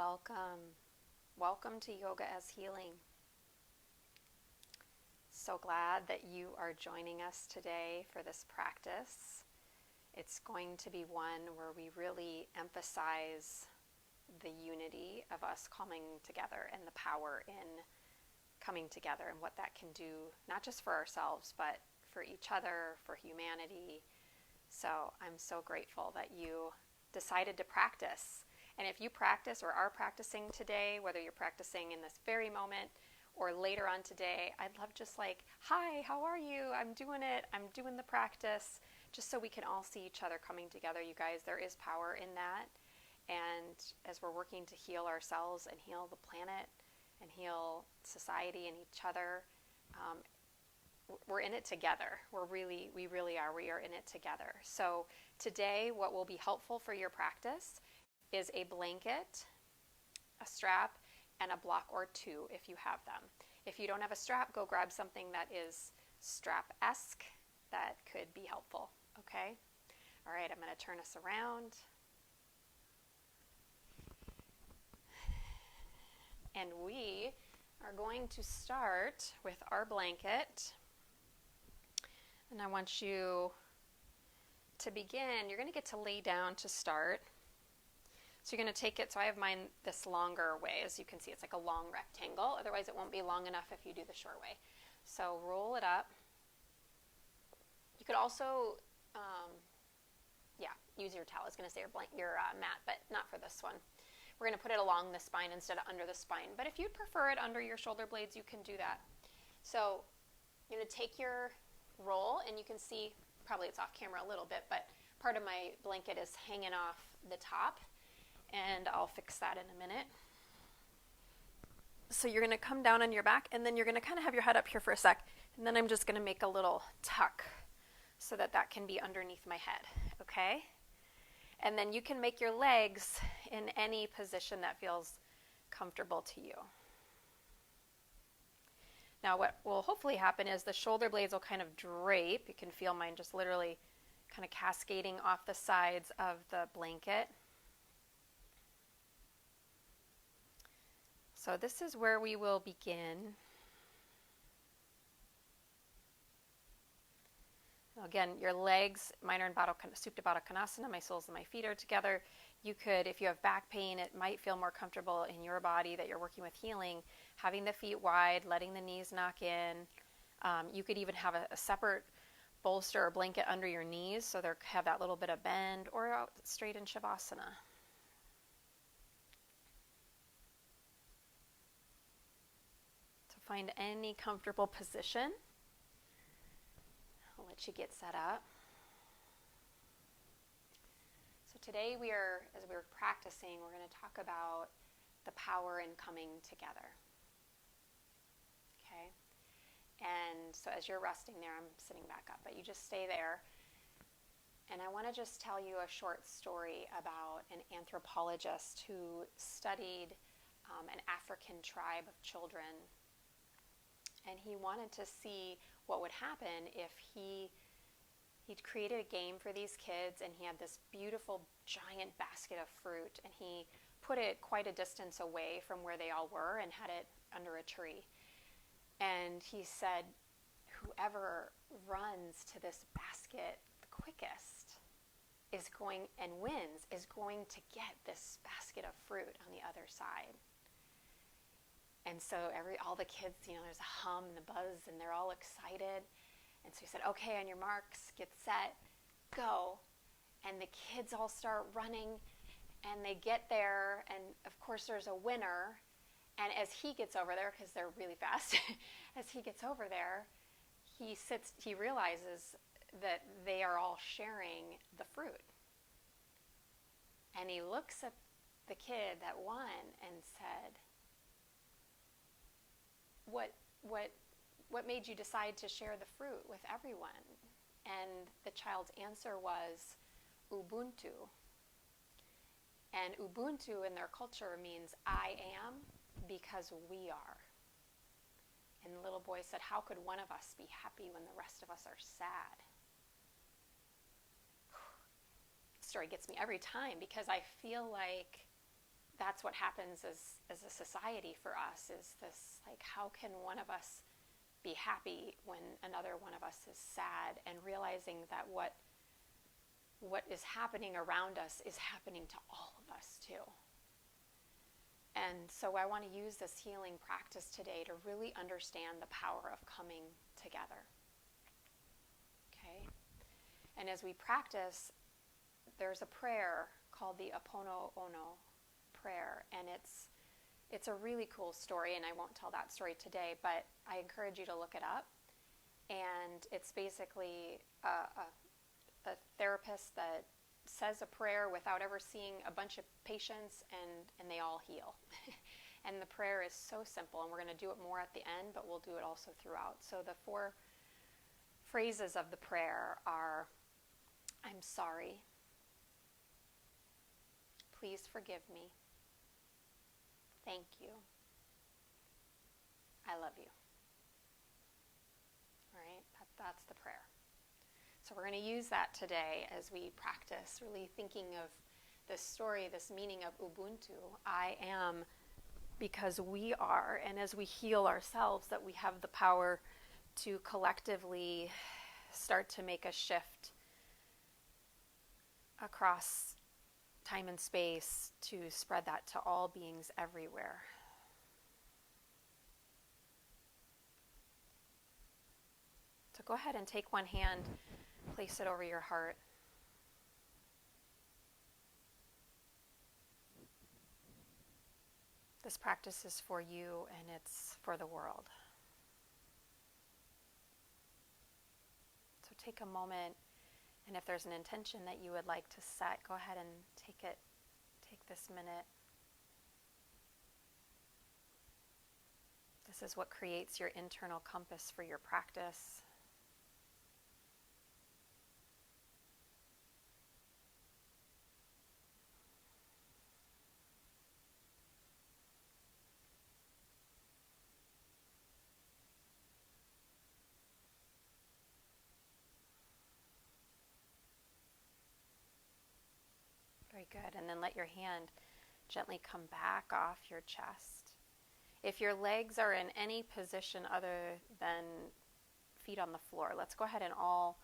Welcome. Welcome to Yoga as Healing. So glad that you are joining us today for this practice. It's going to be one where we really emphasize the unity of us coming together and the power in coming together and what that can do, not just for ourselves, but for each other, for humanity. So I'm so grateful that you decided to practice. And if you practice or are practicing today, whether you're practicing in this very moment or later on today, I'd love just like, hi, how are you? I'm doing it. I'm doing the practice, just so we can all see each other coming together. You guys, there is power in that. And as we're working to heal ourselves and heal the planet and heal society and each other, we're in it together. We really are. We are in it together. So today, what will be helpful for your practice is a blanket, a strap, and a block or two if you have them. If you don't have a strap, go grab something that is strap-esque that could be helpful, okay? All right, I'm going to turn us around. And we are going to start with our blanket. And I want you to begin. You're going to get to lay down to start. So you're going to take it, so I have mine this longer way. As you can see, it's like a long rectangle. Otherwise, it won't be long enough if you do the short way. So roll it up. You could also, use your towel. I was going to say your mat, but not for this one. We're going to put it along the spine instead of under the spine. But if you'd prefer it under your shoulder blades, you can do that. So you're going to take your roll, and you can see, probably it's off camera a little bit, but part of my blanket is hanging off the top. And I'll fix that in a minute. So you're going to come down on your back, and then you're going to kind of have your head up here for a sec. And then I'm just going to make a little tuck so that that can be underneath my head, okay? And then you can make your legs in any position that feels comfortable to you. Now what will hopefully happen is the shoulder blades will kind of drape. You can feel mine just literally kind of cascading off the sides of the blanket. So this is where we will begin. Again, your legs, mine are in Supta Baddha Konasana, my soles and my feet are together. You could, if you have back pain, it might feel more comfortable in your body that you're working with healing, having the feet wide, letting the knees knock in. You could even have a separate bolster or blanket under your knees so they have that little bit of bend, or out straight in Shavasana. Find any comfortable position. I'll let you get set up. So today as we're practicing, we're going to talk about the power in coming together. Okay? And so as you're resting there, I'm sitting back up, but you just stay there. And I want to just tell you a short story about an anthropologist who studied an African tribe of children. And he wanted to see what would happen if he'd created a game for these kids, and he had this beautiful giant basket of fruit, and he put it quite a distance away from where they all were and had it under a tree. And he said, whoever runs to this basket the quickest wins is going to get this basket of fruit on the other side. And so all the kids, there's a hum and a buzz, and they're all excited. And so he said, okay, on your marks, get set, go. And the kids all start running, and they get there, and of course there's a winner. And as he gets over there, because they're really fast, as he gets over there, he realizes that they are all sharing the fruit. And he looks at the kid that won and said, What made you decide to share the fruit with everyone? And the child's answer was Ubuntu. And Ubuntu in their culture means I am because we are. And the little boy said, how could one of us be happy when the rest of us are sad? The story gets me every time because I feel like that's what happens as a society for us, is this, like, how can one of us be happy when another one of us is sad, and realizing that what is happening around us is happening to all of us too. And so I want to use this healing practice today to really understand the power of coming together. Okay? And as we practice, there's a prayer called the oponopono prayer, and it's a really cool story, and I won't tell that story today, but I encourage you to look it up. And it's basically a therapist that says a prayer without ever seeing a bunch of patients, and they all heal. And the prayer is so simple, and we're going to do it more at the end, but we'll do it also throughout. So the 4 phrases of the prayer are: I'm sorry. Please forgive me. Thank you. I love you. All right, that's the prayer. So we're going to use that today as we practice, really thinking of this story, this meaning of Ubuntu. I am because we are, and as we heal ourselves, that we have the power to collectively start to make a shift across time and space to spread that to all beings everywhere. So go ahead and take one hand, place it over your heart. This practice is for you, and it's for the world. So take a moment, and if there's an intention that you would like to set, go ahead and take this minute. This is what creates your internal compass for your practice. Very good. And then let your hand gently come back off your chest. If your legs are in any position other than feet on the floor, let's go ahead and all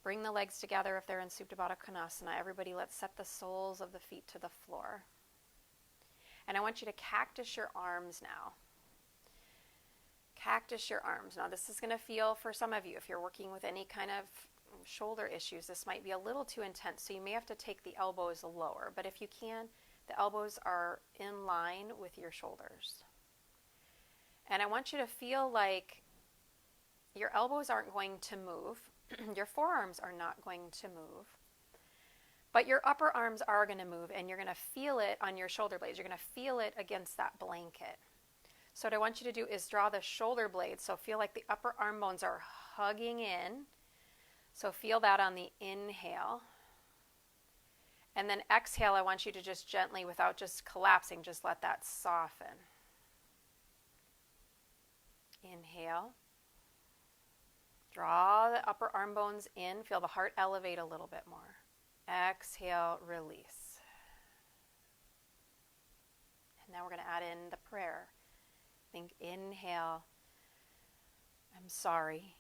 bring the legs together if they're in Supta Baddha Konasana. Everybody, let's set the soles of the feet to the floor. And I want you to cactus your arms now. Cactus your arms. Now this is going to feel, for some of you, if you're working with any kind of shoulder issues, this might be a little too intense, so you may have to take the elbows lower. But if you can, the elbows are in line with your shoulders. And I want you to feel like your elbows aren't going to move. Your forearms are not going to move. But your upper arms are going to move, and you're going to feel it on your shoulder blades. You're going to feel it against that blanket. So what I want you to do is draw the shoulder blades. So feel like the upper arm bones are hugging in. So feel that on the inhale. And then exhale, I want you to just gently, without just collapsing, just let that soften. Inhale. Draw the upper arm bones in. Feel the heart elevate a little bit more. Exhale, release. And now we're going to add in the prayer. Think inhale, I'm sorry.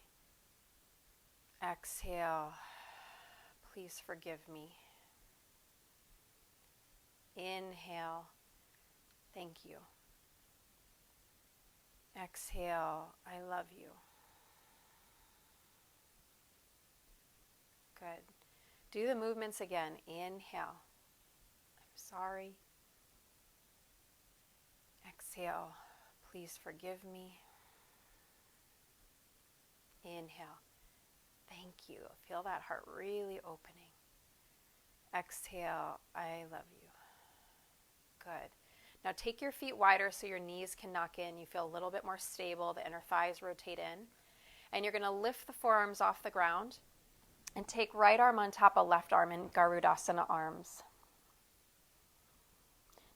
Exhale, please forgive me. Inhale, thank you. Exhale, I love you. Good. Do the movements again. Inhale, I'm sorry. Exhale, please forgive me. Inhale, thank you. Feel that heart really opening. Exhale, I love you. Good. Now take your feet wider so your knees can knock in. You feel a little bit more stable. The inner thighs rotate in. And you're going to lift the forearms off the ground and take right arm on top of left arm in Garudasana arms.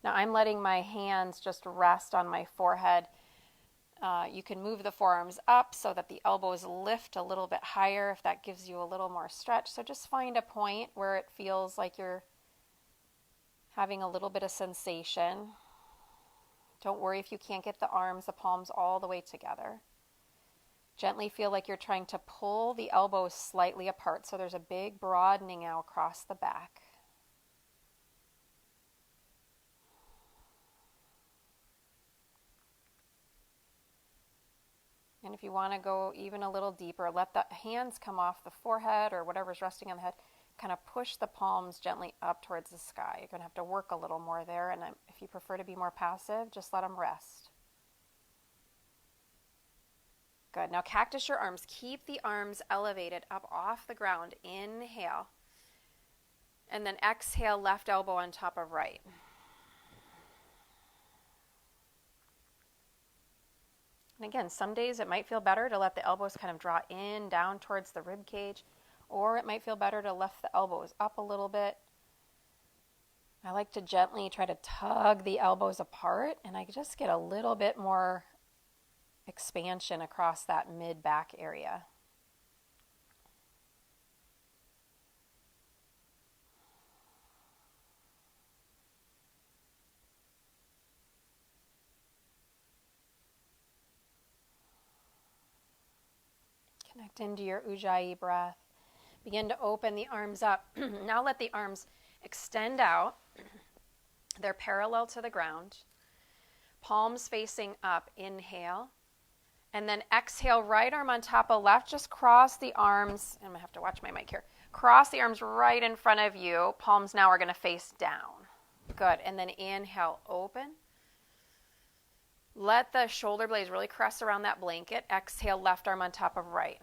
Now I'm letting my hands just rest on my forehead. You can move the forearms up so that the elbows lift a little bit higher if that gives you a little more stretch. So just find a point where it feels like you're having a little bit of sensation. Don't worry if you can't get the arms, the palms all the way together. Gently feel like you're trying to pull the elbows slightly apart, so there's a big broadening out across the back. And if you want to go even a little deeper, let the hands come off the forehead or whatever's resting on the head. Kind of push the palms gently up towards the sky. You're going to have to work a little more there, and if you prefer to be more passive, just let them rest. Good. Now cactus your arms. Keep the arms elevated up off the ground. Inhale. And then exhale, left elbow on top of right. And again, some days it might feel better to let the elbows kind of draw in, down towards the rib cage, or it might feel better to lift the elbows up a little bit. I like to gently try to tug the elbows apart, and I just get a little bit more expansion across that mid-back area. Connect into your Ujjayi breath. Begin to open the arms up. Now let the arms extend out. They're parallel to the ground. Palms facing up. Inhale. And then exhale, right arm on top of left. Just cross the arms. I'm going to have to watch my mic here. Cross the arms right in front of you. Palms now are going to face down. Good. And then inhale, open. Let the shoulder blades really caress around that blanket. Exhale, left arm on top of right.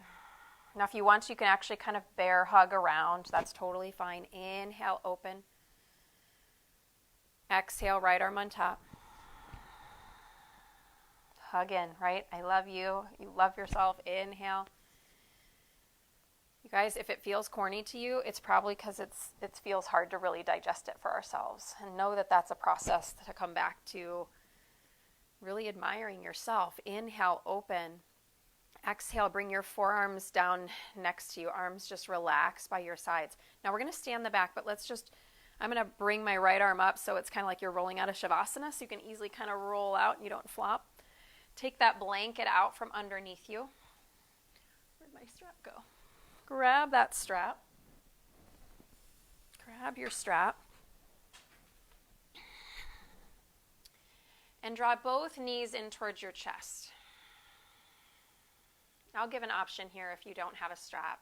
Now, if you want to, you can actually kind of bear hug around. That's totally fine. Inhale, open. Exhale, right arm on top. Hug in, right? I love you. You love yourself. Inhale. You guys, if it feels corny to you, it's probably because it feels hard to really digest it for ourselves. And know that that's a process to come back to really admiring yourself. Inhale, open. Exhale, bring your forearms down next to you. Arms just relax by your sides. Now we're going to stay on the back, but I'm going to bring my right arm up so it's kind of like you're rolling out of Shavasana, so you can easily kind of roll out and you don't flop. Take that blanket out from underneath you. Where'd my strap go? Grab that strap. Grab your strap. And draw both knees in towards your chest. I'll give an option here if you don't have a strap.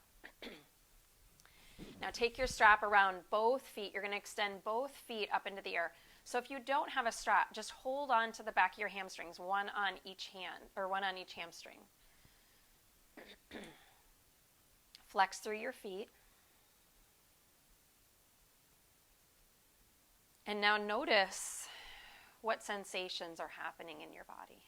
Now take your strap around both feet. You're going to extend both feet up into the air. So if you don't have a strap, just hold on to the back of your hamstrings, one on each hand, or one on each hamstring. Flex through your feet. And now notice what sensations are happening in your body.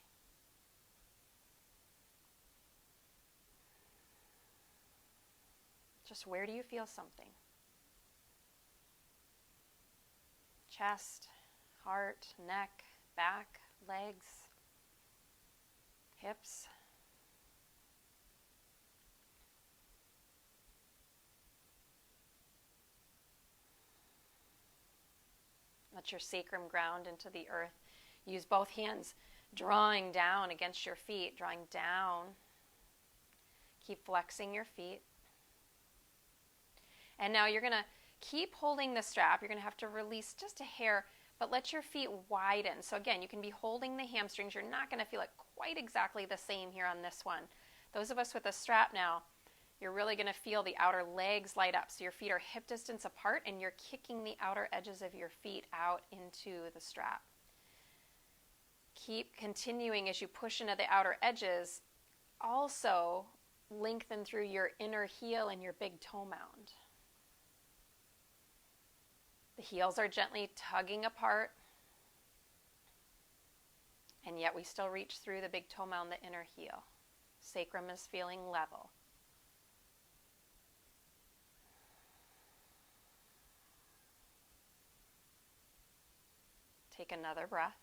Just where do you feel something? Chest, heart, neck, back, legs, hips. Let your sacrum ground into the earth. Use both hands, drawing down against your feet, drawing down. Keep flexing your feet. And now you're going to keep holding the strap. You're going to have to release just a hair, but let your feet widen. So again, you can be holding the hamstrings. You're not going to feel it quite exactly the same here on this one. Those of us with a strap now, you're really going to feel the outer legs light up. So your feet are hip distance apart and you're kicking the outer edges of your feet out into the strap. Keep continuing as you push into the outer edges. Also lengthen through your inner heel and your big toe mound. The heels are gently tugging apart, and yet we still reach through the big toe mound, the inner heel. Sacrum is feeling level. Take another breath.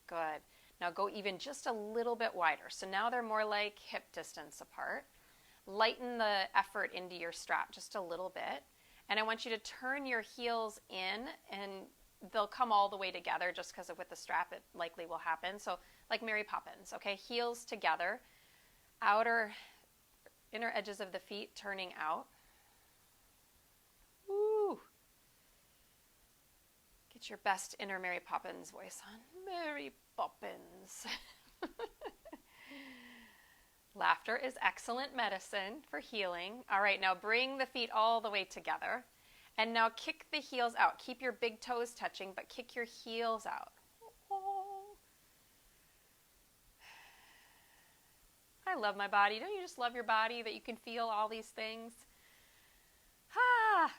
Good. Now go even just a little bit wider. So now they're more like hip distance apart. Lighten the effort into your strap just a little bit. And I want you to turn your heels in, and they'll come all the way together just because with the strap it likely will happen. So like Mary Poppins, okay? Heels together, inner edges of the feet turning out. Woo! Get your best inner Mary Poppins voice on. Mary Poppins. Laughter is excellent medicine for healing. All right, now bring the feet all the way together. And now kick the heels out. Keep your big toes touching, but kick your heels out. I love my body. Don't you just love your body that you can feel all these things? Ah!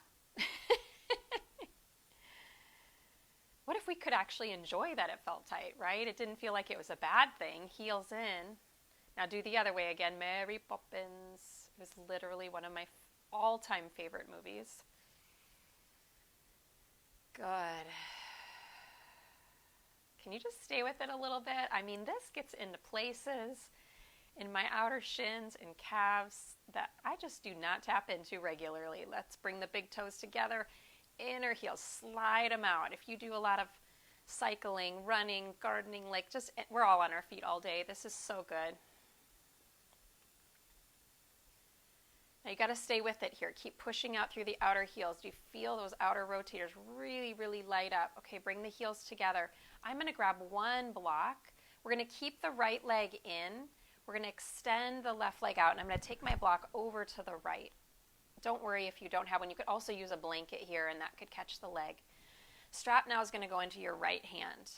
What if we could actually enjoy that it felt tight, right? It didn't feel like it was a bad thing. Heels in. Now do the other way again. Mary Poppins. It was literally one of my all-time favorite movies. Good. Can you just stay with it a little bit? I mean, this gets into places in my outer shins and calves that I just do not tap into regularly. Let's bring the big toes together. Inner heels, slide them out. If you do a lot of cycling, running, gardening, we're all on our feet all day. This is so good. Now you got to stay with it here. Keep pushing out through the outer heels. Do you feel those outer rotators really, really light up? Okay, bring the heels together. I'm going to grab one block. We're going to keep the right leg in. We're going to extend the left leg out, and I'm going to take my block over to the right. Don't worry if you don't have one. You could also use a blanket here, and that could catch the leg. Strap now is going to go into your right hand.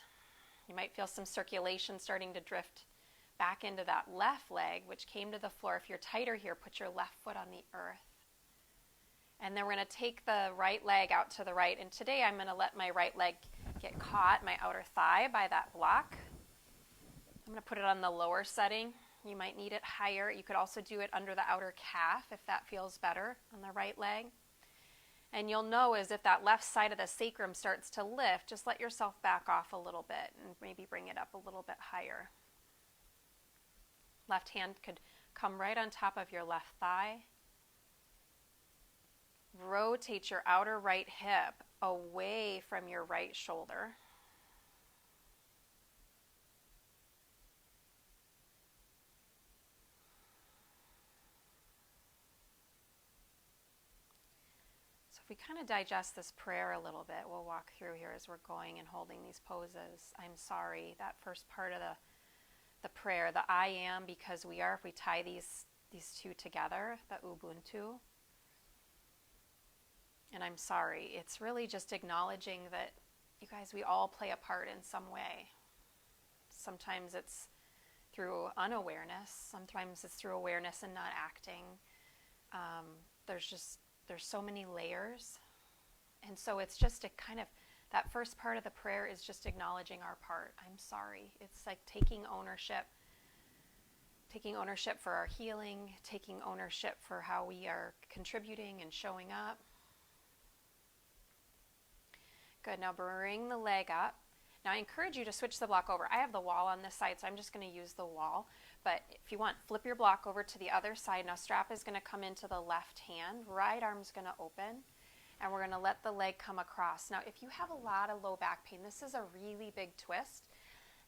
You might feel some circulation starting to drift back into that left leg, which came to the floor. If you're tighter here, put your left foot on the earth. And then we're going to take the right leg out to the right. And today I'm going to let my right leg get caught, my outer thigh, by that block. I'm going to put it on the lower setting. You might need it higher. You could also do it under the outer calf if that feels better on the right leg. And you'll know as if that left side of the sacrum starts to lift, just let yourself back off a little bit and maybe bring it up a little bit higher. Left hand could come right on top of your left thigh. Rotate your outer right hip away from your right shoulder. We kind of digest this prayer a little bit. We'll walk through here as we're going and holding these poses. I'm sorry, that first part of the prayer, the I am because we are, if we tie these two together, the Ubuntu. And I'm sorry, it's really just acknowledging that, you guys, we all play a part in some way. Sometimes it's through unawareness. Sometimes it's through awareness and not acting. There's so many layers. And so it's just a kind of, that first part of the prayer is just acknowledging our part. I'm sorry. It's like taking ownership for our healing, taking ownership for how we are contributing and showing up. Good. Now bring the leg up. Now I encourage you to switch the block over. I have the wall on this side, so I'm just going to use the wall. But if you want, flip your block over to the other side. Now strap is going to come into the left hand. Right arm's going to open. And we're going to let the leg come across. Now if you have a lot of low back pain, this is a really big twist.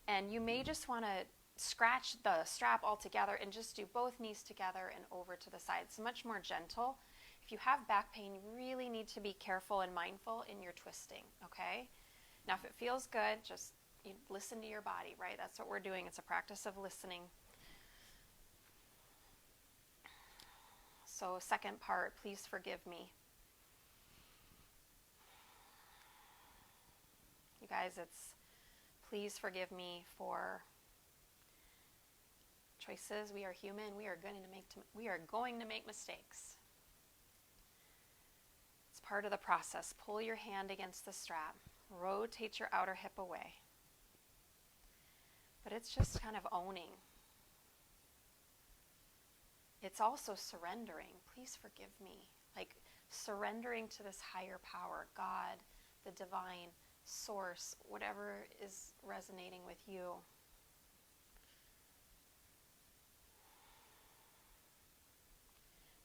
And you may just want to scratch the strap all together and just do both knees together and over to the side. It's much more gentle. If you have back pain, you really need to be careful and mindful in your twisting, okay? Now, if it feels good, just listen to your body, right? That's what we're doing. It's a practice of listening. So, second part, please forgive me. You guys, it's please forgive me for choices. We are human. We are going to make mistakes. It's part of the process. Pull your hand against the strap. Rotate your outer hip away. But it's just kind of owning. It's also surrendering. Please forgive me. Like surrendering to this higher power, God, the divine source, whatever is resonating with you.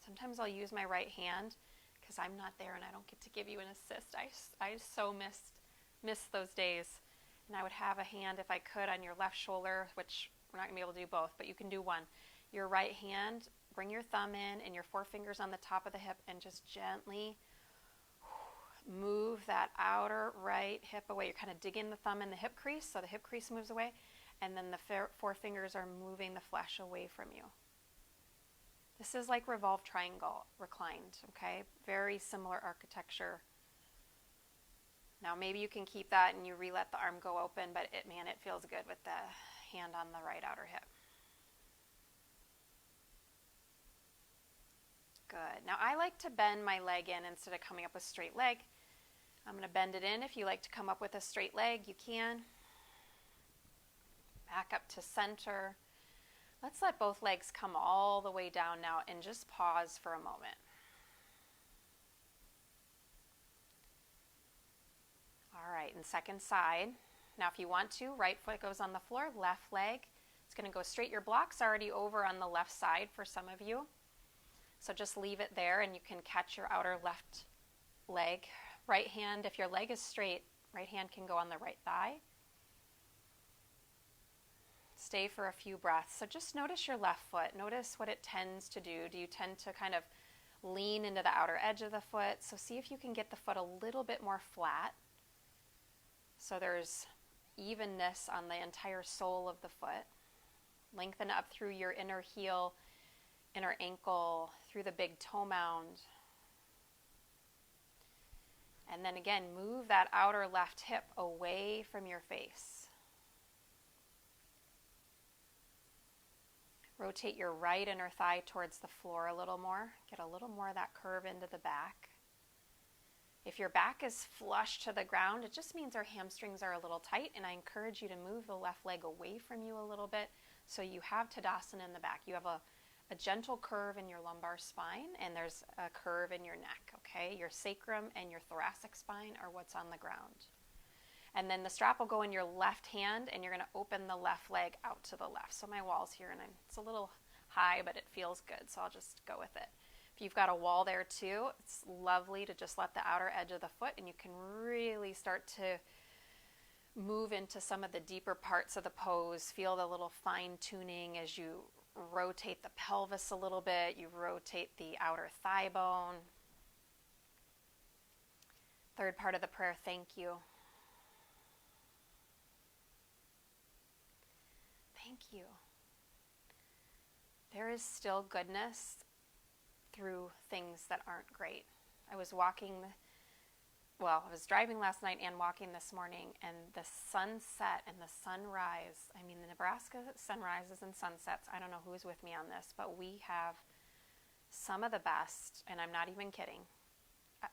Sometimes I'll use my right hand because I'm not there and I don't get to give you an assist. I so miss those days. And I would have a hand, if I could, on your left shoulder, which we're not going to be able to do both, but you can do one. Your right hand, bring your thumb in and your forefingers on the top of the hip and just gently move that outer right hip away. You're kind of digging the thumb in the hip crease, so the hip crease moves away, and then the forefingers are moving the flesh away from you. This is like revolved triangle reclined, okay? Very similar architecture. Now maybe you can keep that and you re-let the arm go open, but it feels good with the hand on the right outer hip. Good. Now I like to bend my leg in instead of coming up with straight leg. I'm going to bend it in. If you like to come up with a straight leg, you can. Back up to center. Let's let both legs come all the way down now and just pause for a moment. All right, and second side. Now if you want to, right foot goes on the floor, left leg. It's going to go straight. Your block's already over on the left side for some of you. So just leave it there and you can catch your outer left leg. Right hand, if your leg is straight, right hand can go on the right thigh. Stay for a few breaths. So just notice your left foot. Notice what it tends to do. Do you tend to kind of lean into the outer edge of the foot? So see if you can get the foot a little bit more flat. So there's evenness on the entire sole of the foot. Lengthen up through your inner heel, inner ankle, through the big toe mound. And then again, move that outer left hip away from your face. Rotate your right inner thigh towards the floor a little more. Get a little more of that curve into the back. If your back is flush to the ground, it just means our hamstrings are a little tight, and I encourage you to move the left leg away from you a little bit so you have Tadasana in the back. You have a gentle curve in your lumbar spine, and there's a curve in your neck, okay? Your sacrum and your thoracic spine are what's on the ground. And then the strap will go in your left hand, and you're going to open the left leg out to the left. So my wall's here, and it's a little high, but it feels good, so I'll just go with it. If you've got a wall there too, it's lovely to just let the outer edge of the foot, and you can really start to move into some of the deeper parts of the pose. Feel the little fine tuning as you rotate the pelvis a little bit. You rotate the outer thigh bone. Third part of the prayer, thank you. Thank you. There is still goodness through things that aren't great. I was driving last night and walking this morning, and the sunset and the sunrise, the Nebraska sunrises and sunsets, I don't know who's with me on this, but we have some of the best, and I'm not even kidding.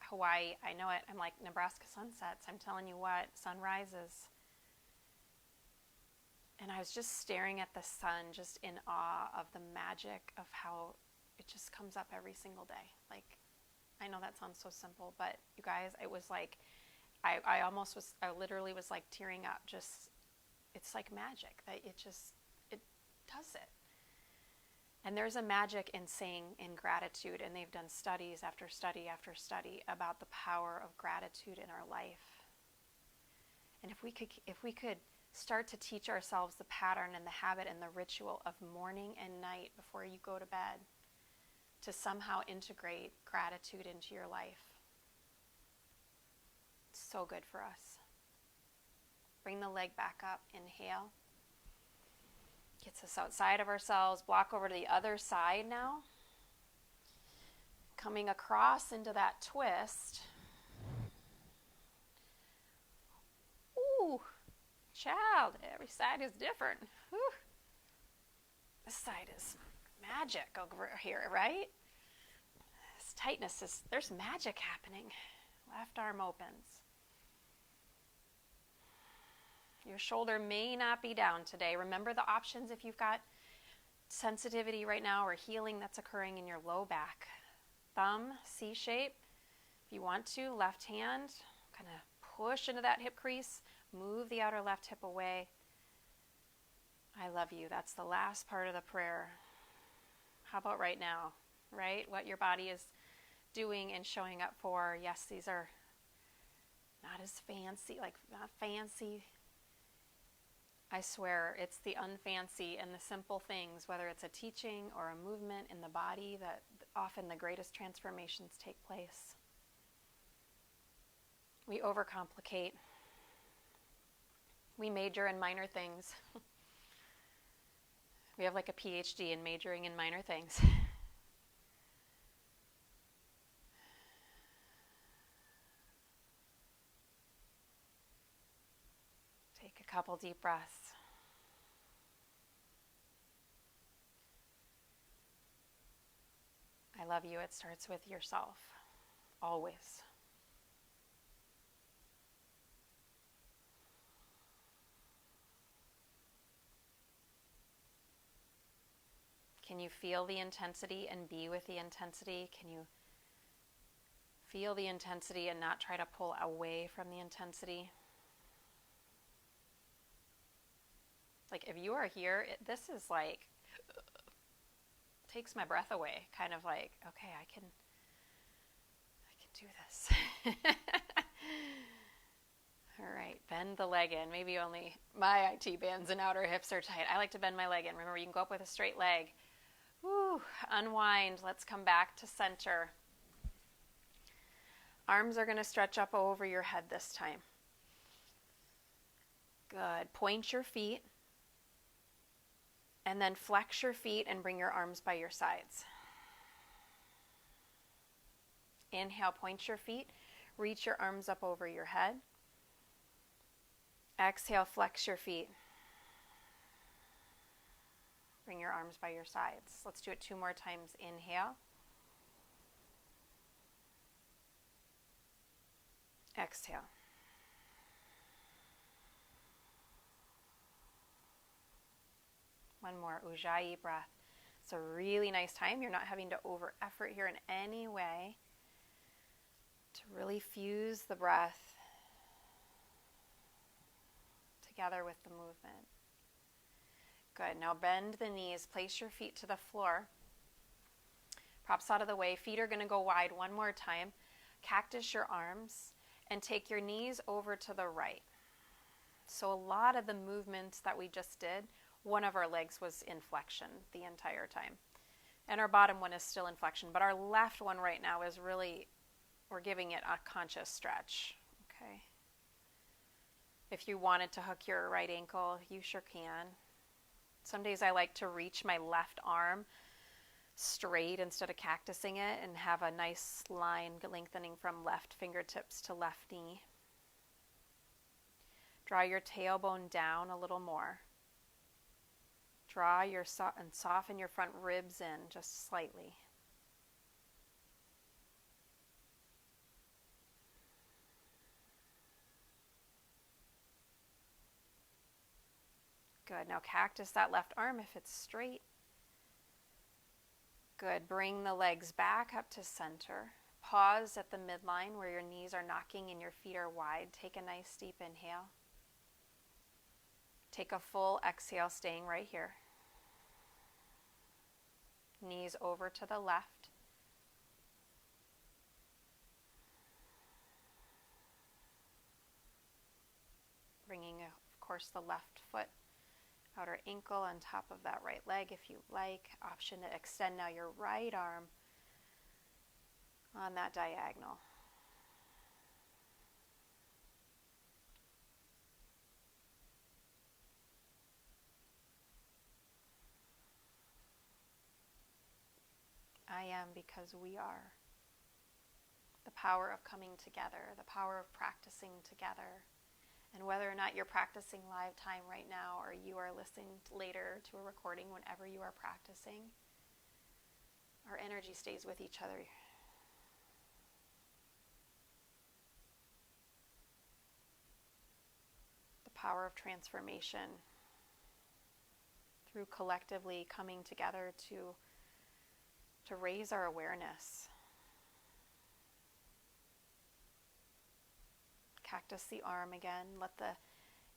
Hawaii, I know it, I'm like, Nebraska sunsets, I'm telling you what, sunrises. And I was just staring at the sun, just in awe of the magic of how it just comes up every single day. Like, I know that sounds so simple, but you guys, it was like, I literally was like tearing up. Just, it's like magic that it does it. And there's a magic in saying in gratitude, and they've done studies after study after study about the power of gratitude in our life. And if we could start to teach ourselves the pattern and the habit and the ritual of morning and night before you go to bed, to somehow integrate gratitude into your life. It's so good for us. Bring the leg back up. Inhale. Gets us outside of ourselves. Block over to the other side now. Coming across into that twist. Ooh, child, every side is different. Whew. This side is magic over here, right? This tightness there's magic happening. Left arm opens. Your shoulder may not be down today. Remember the options if you've got sensitivity right now or healing that's occurring in your low back. Thumb, C shape. If you want to, left hand, kind of push into that hip crease. Move the outer left hip away. I love you. That's the last part of the prayer. How about right now, right? What your body is doing and showing up for. Yes, these are not as fancy, not fancy. I swear, it's the unfancy and the simple things, whether it's a teaching or a movement in the body, that often the greatest transformations take place. We overcomplicate. We major in minor things. We have like a PhD in majoring in minor things. Take a couple deep breaths. I love you. It starts with yourself. Always. Can you feel the intensity and be with the intensity? Can you feel the intensity and not try to pull away from the intensity? Like if you are here, this is like, takes my breath away. Kind of like, okay, I can do this. All right, bend the leg in. Maybe only my IT bands and outer hips are tight. I like to bend my leg in. Remember, you can go up with a straight leg. Woo, unwind. Let's come back to center. Arms are going to stretch up over your head this time. Good. Point your feet. And then flex your feet and bring your arms by your sides. Inhale, point your feet. Reach your arms up over your head. Exhale, flex your feet. Bring your arms by your sides. Let's do it 2 more times. Inhale. Exhale. One more Ujjayi breath. It's a really nice time. You're not having to over effort here in any way. To really fuse the breath together with the movement. Good. Now bend the knees. Place your feet to the floor. Props out of the way. Feet are going to go wide one more time. Cactus your arms and take your knees over to the right. So a lot of the movements that we just did, one of our legs was in flexion the entire time. And our bottom one is still in flexion. But our left one right now is really, we're giving it a conscious stretch. Okay. If you wanted to hook your right ankle, you sure can. Some days I like to reach my left arm straight instead of cactusing it and have a nice line lengthening from left fingertips to left knee. Draw your tailbone down a little more. Draw your and soften your front ribs in just slightly. Good. Now cactus that left arm if it's straight. Good. Bring the legs back up to center. Pause at the midline where your knees are knocking and your feet are wide. Take a nice deep inhale. Take a full exhale, staying right here. Knees over to the left. Bringing, of course, the left foot, outer ankle on top of that right leg if you like. Option to extend now your right arm on that diagonal. I am because we are. The power of coming together, the power of practicing together. And whether or not you're practicing live time right now or you are listening later to a recording whenever you are practicing, our energy stays with each other. The power of transformation through collectively coming together to raise our awareness. Cactus the arm again. Let the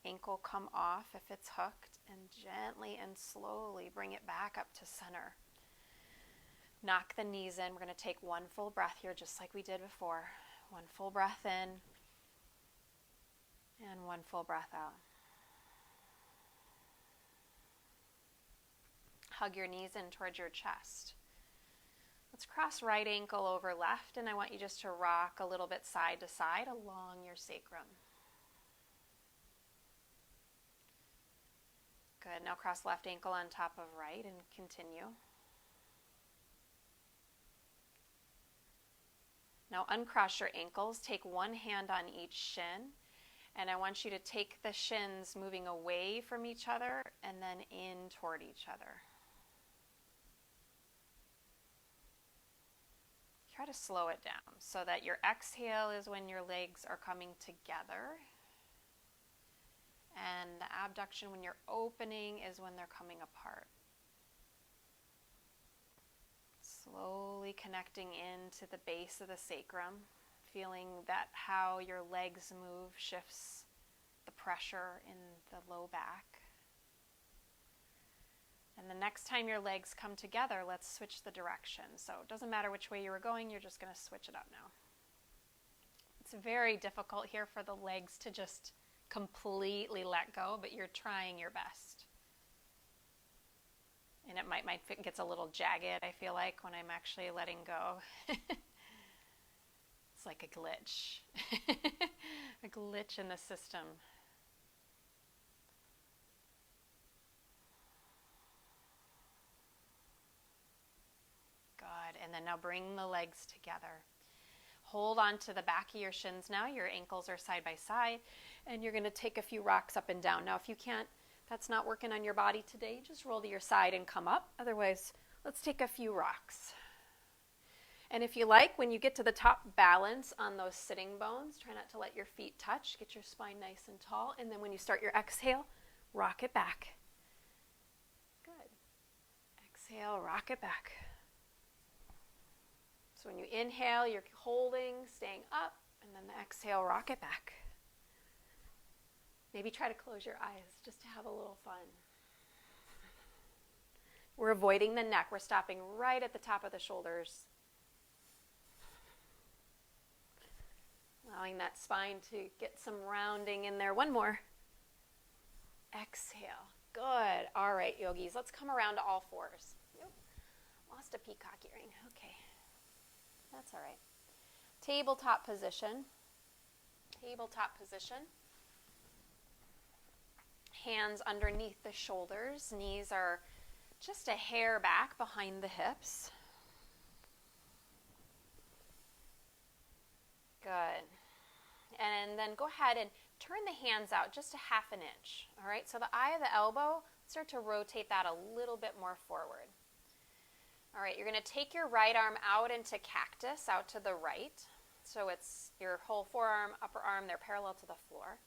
ankle come off if it's hooked and gently and slowly bring it back up to center. Knock the knees in. We're going to take one full breath here, just like we did before. One full breath in and one full breath out. Hug your knees in towards your chest. Let's cross right ankle over left, and I want you just to rock a little bit side to side along your sacrum. Good. Now cross left ankle on top of right and continue. Now uncross your ankles. Take one hand on each shin, and I want you to take the shins moving away from each other and then in toward each other. Try to slow it down so that your exhale is when your legs are coming together, and the abduction when you're opening is when they're coming apart. Slowly connecting into the base of the sacrum, feeling that how your legs move shifts the pressure in the low back. And the next time your legs come together, let's switch the direction. So it doesn't matter which way you were going, you're just going to switch it up now. It's very difficult here for the legs to just completely let go, but you're trying your best. And my foot gets a little jagged, I feel like, when I'm actually letting go. It's like a glitch. A glitch in the system. Good. And then now bring the legs together. Hold on to the back of your shins now. Your ankles are side by side. And you're going to take a few rocks up and down. Now, if you can't, that's not working on your body today, just roll to your side and come up. Otherwise, let's take a few rocks. And if you like, when you get to the top, balance on those sitting bones. Try not to let your feet touch. Get your spine nice and tall. And then when you start your exhale, rock it back. Good. Exhale, rock it back. So when you inhale, you're holding, staying up, and then the exhale, rock it back. Maybe try to close your eyes just to have a little fun. We're avoiding the neck. We're stopping right at the top of the shoulders. Allowing that spine to get some rounding in there. One more. Exhale. Good. All right, yogis. Let's come around to all fours. Nope. Lost a peacock earring. Okay. That's all right. Tabletop position. Tabletop position. Hands underneath the shoulders. Knees are just a hair back behind the hips. Good. And then go ahead and turn the hands out just a half an inch. All right, so the eye of the elbow, start to rotate that a little bit more forward. All right, you're going to take your right arm out into cactus, out to the right. So it's your whole forearm, upper arm, they're parallel to the floor.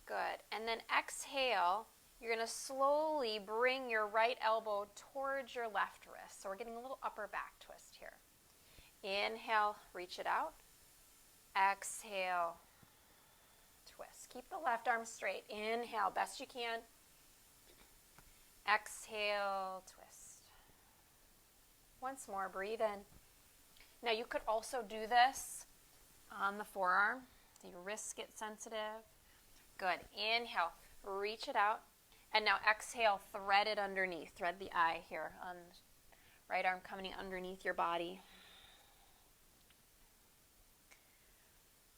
Good. And then exhale, you're going to slowly bring your right elbow towards your left wrist. So we're getting a little upper back twist here. Inhale, reach it out. Exhale, twist. Keep the left arm straight. Inhale, best you can. Exhale, twist. Once more, breathe in. Now you could also do this on the forearm. So your wrists get sensitive. Good. Inhale, reach it out. And now exhale, thread it underneath. Thread the eye here on right arm coming underneath your body.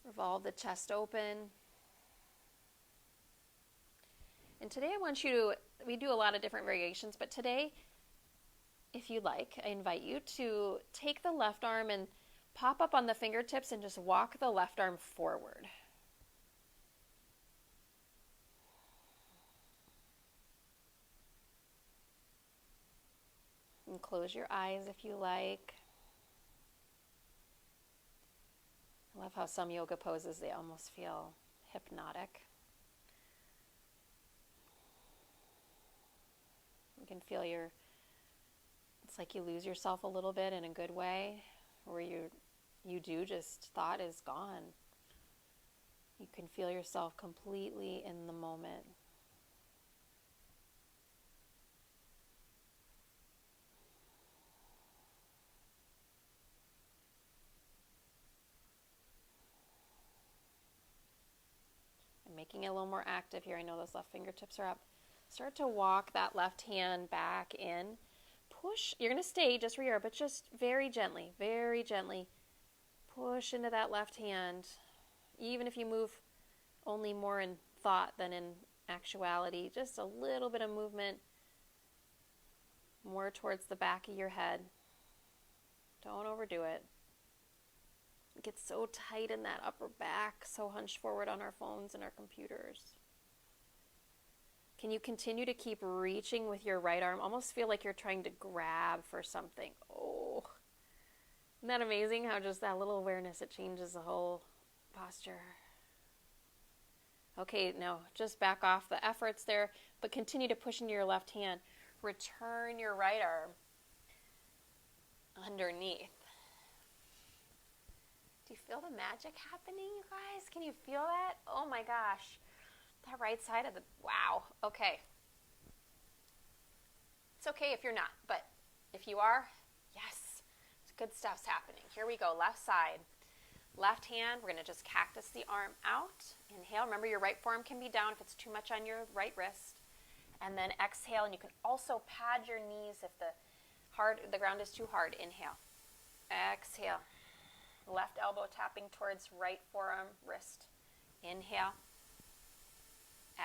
Revolve the chest open. And today I want you to, we do a lot of different variations, but today, if you like, I invite you to take the left arm and pop up on the fingertips and just walk the left arm forward. And close your eyes if you like. I love how some yoga poses, they almost feel hypnotic. You can feel it's like you lose yourself a little bit in a good way, where you do just thought is gone. You can feel yourself completely in the moment. making it a little more active here. I know those left fingertips are up. Start to walk that left hand back in. Push. You're going to stay just where you are, but just very gently push into that left hand. Even if you move only more in thought than in actuality, just a little bit of movement more towards the back of your head. Don't overdo it. It gets so tight in that upper back, so hunched forward on our phones and our computers. Can you continue to keep reaching with your right arm? Almost feel like you're trying to grab for something. Oh, isn't that amazing how just that little awareness, it changes the whole posture. Okay, now just back off the efforts there, but continue to push into your left hand. Return your right arm underneath. Do you feel the magic happening, you guys? Can you feel that? Oh my gosh. That right side of the, wow. Okay. It's okay if you're not, but if you are, yes, good stuff's happening. Here we go, left side. Left hand, we're going to just cactus the arm out. Inhale. Remember, your right forearm can be down if it's too much on your right wrist. And then exhale, and you can also pad your knees if the ground is too hard. Inhale. Exhale. Left elbow tapping towards right forearm, wrist. Inhale.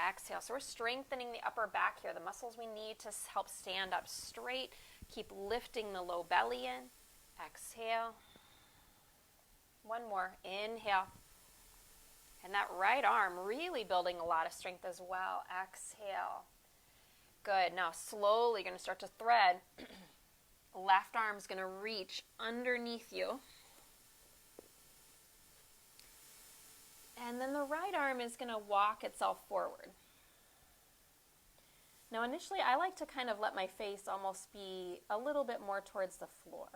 Exhale. So we're strengthening the upper back here, the muscles we need to help stand up straight. Keep lifting the low belly in. Exhale. One more. Inhale. And that right arm really building a lot of strength as well. Exhale. Good. Now slowly going to start to thread. Left arm's going to reach underneath you. And then the right arm is going to walk itself forward. Now initially I like to kind of let my face almost be a little bit more towards the floor.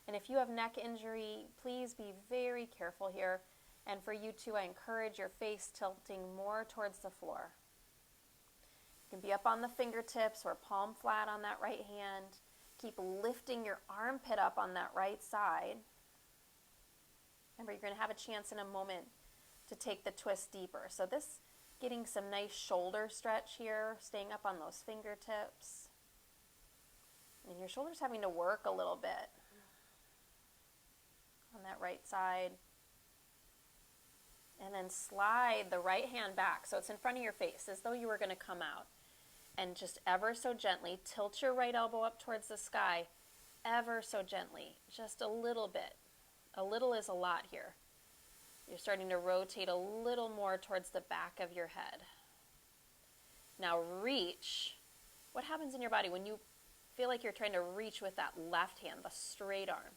And if you have neck injury, please be very careful here. And for you too, I encourage your face tilting more towards the floor. You can be up on the fingertips or palm flat on that right hand. Keep lifting your armpit up on that right side. Remember, you're going to have a chance in a moment to take the twist deeper. So this, getting some nice shoulder stretch here, staying up on those fingertips. And your shoulders having to work a little bit on that right side. And then slide the right hand back so it's in front of your face as though you were going to come out. And just ever so gently tilt your right elbow up towards the sky, ever so gently, just a little bit. A little is a lot here. You're starting to rotate a little more towards the back of your head. Now reach. What happens in your body when you feel like you're trying to reach with that left hand, the straight arm?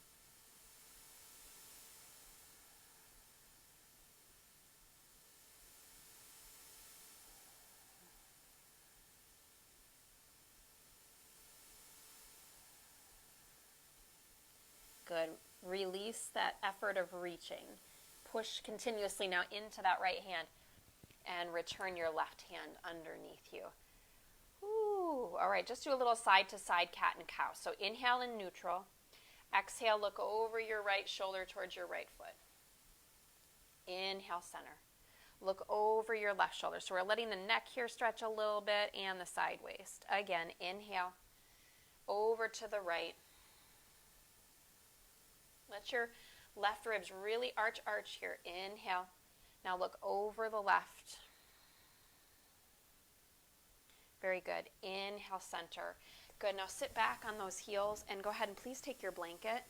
Good. Release that effort of reaching. Push continuously now into that right hand and return your left hand underneath you. Ooh. All right, just do a little side to side cat and cow. So inhale in neutral. Exhale, look over your right shoulder towards your right foot. Inhale, center. Look over your left shoulder. So we're letting the neck here stretch a little bit and the side waist. Again, inhale, over to the right. Let your left ribs really arch here. Inhale. Now look over the left. Very good. Inhale, center. Good. Now sit back on those heels and go ahead and please take your blanket.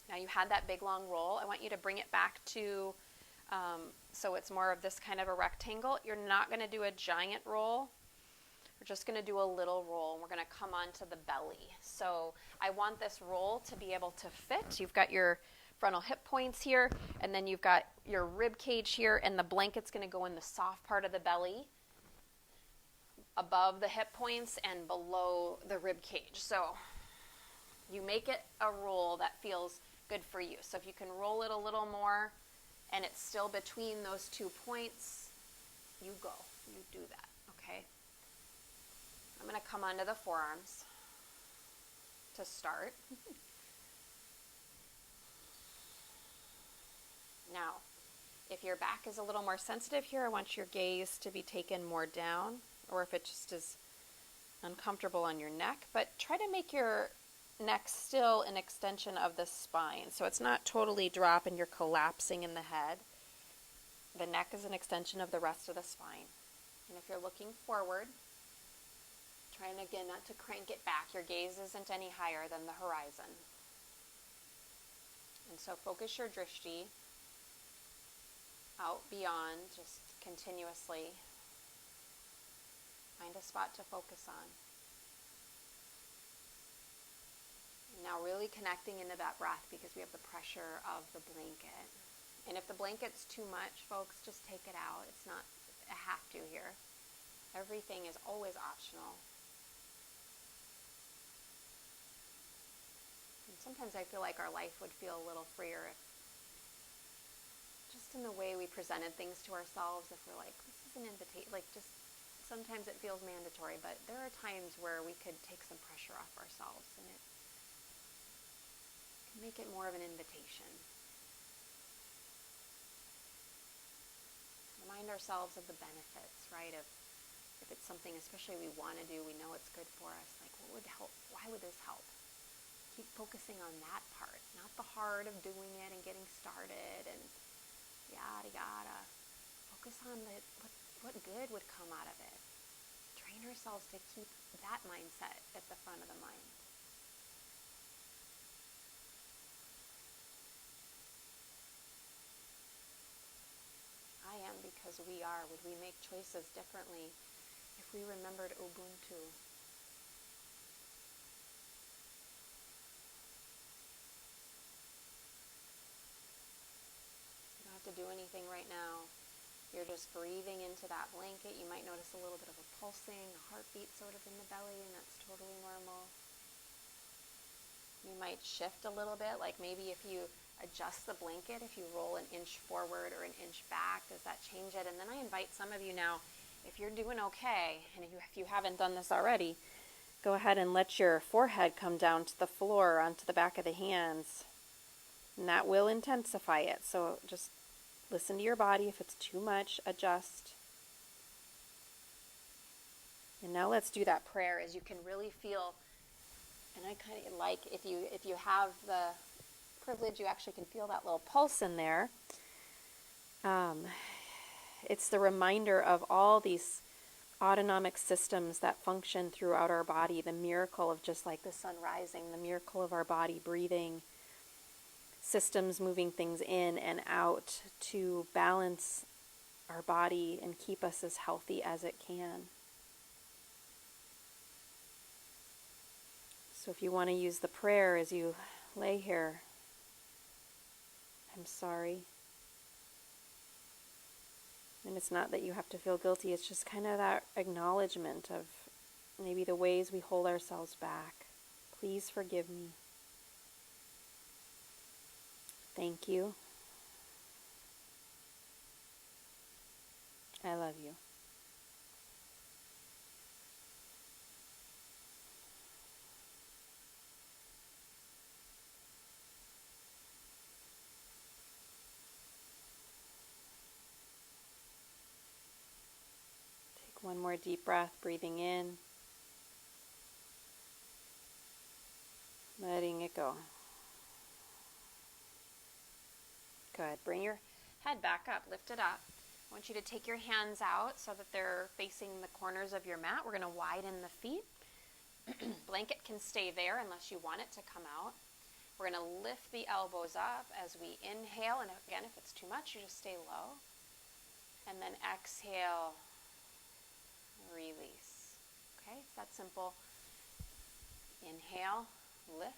Now you had that big long roll. I want you to bring it back to, so it's more of this kind of a rectangle. You're not going to do a giant roll. We're just going to do a little roll, and we're going to come onto the belly. So I want this roll to be able to fit. You've got your frontal hip points here, and then you've got your rib cage here, and the blanket's going to go in the soft part of the belly, above the hip points and below the rib cage. So you make it a roll that feels good for you. So if you can roll it a little more, and it's still between those 2 points, you go. You do that, okay? I'm going to come onto the forearms to start. Now, If your back is a little more sensitive here, I want your gaze to be taken more down, or if it just is uncomfortable on your neck, but try to make your neck still an extension of the spine. So it's not totally drop and you're collapsing in the head. The neck is an extension of the rest of the spine. And if you're looking forward, trying again not to crank it back. Your gaze isn't any higher than the horizon. And so focus your drishti out beyond, just continuously. Find a spot to focus on. And now really connecting into that breath because we have the pressure of the blanket. And if the blanket's too much, folks, just take it out. It's not a have to here. Everything is always optional. And sometimes I feel like our life would feel a little freer if just in the way we presented things to ourselves, if we're like, this is an invitation, like just sometimes it feels mandatory, but there are times where we could take some pressure off ourselves and it can make it more of an invitation. Remind ourselves of the benefits, right? Of if it's something especially we want to do, we know it's good for us, like what would help? Why would this help? Keep focusing on that part, not the hard of doing it and getting started and yada yada. Focus on what good would come out of it. Train ourselves to keep that mindset at the front of the mind. I am because we are. Would we make choices differently if we remembered Ubuntu? To do anything right now. You're just breathing into that blanket. You might notice a little bit of a pulsing, a heartbeat sort of in the belly, and that's totally normal. You might shift a little bit, like maybe if you adjust the blanket, if you roll an inch forward or an inch back, does that change it? And then I invite some of you now, if you're doing okay, and if you haven't done this already, go ahead and let your forehead come down to the floor, onto the back of the hands. And that will intensify it. So just listen to your body. If it's too much, adjust. And now let's do that prayer as you can really feel. And I kind of like if you have the privilege, you actually can feel that little pulse in there. It's the reminder of all these autonomic systems that function throughout our body. The miracle of just like the sun rising, the miracle of our body breathing. Systems moving things in and out to balance our body and keep us as healthy as it can. So if you want to use the prayer as you lay here, I'm sorry. And it's not that you have to feel guilty, it's just kind of that acknowledgement of maybe the ways we hold ourselves back. Please forgive me. Thank you. I love you. Take one more deep breath, breathing in, letting it go. Good. Bring your head back up. Lift it up. I want you to take your hands out so that they're facing the corners of your mat. We're going to widen the feet. Blanket can stay there unless you want it to come out. We're going to lift the elbows up as we inhale. And again, if it's too much, you just stay low. And then exhale, release. Okay, it's that simple. Inhale, lift.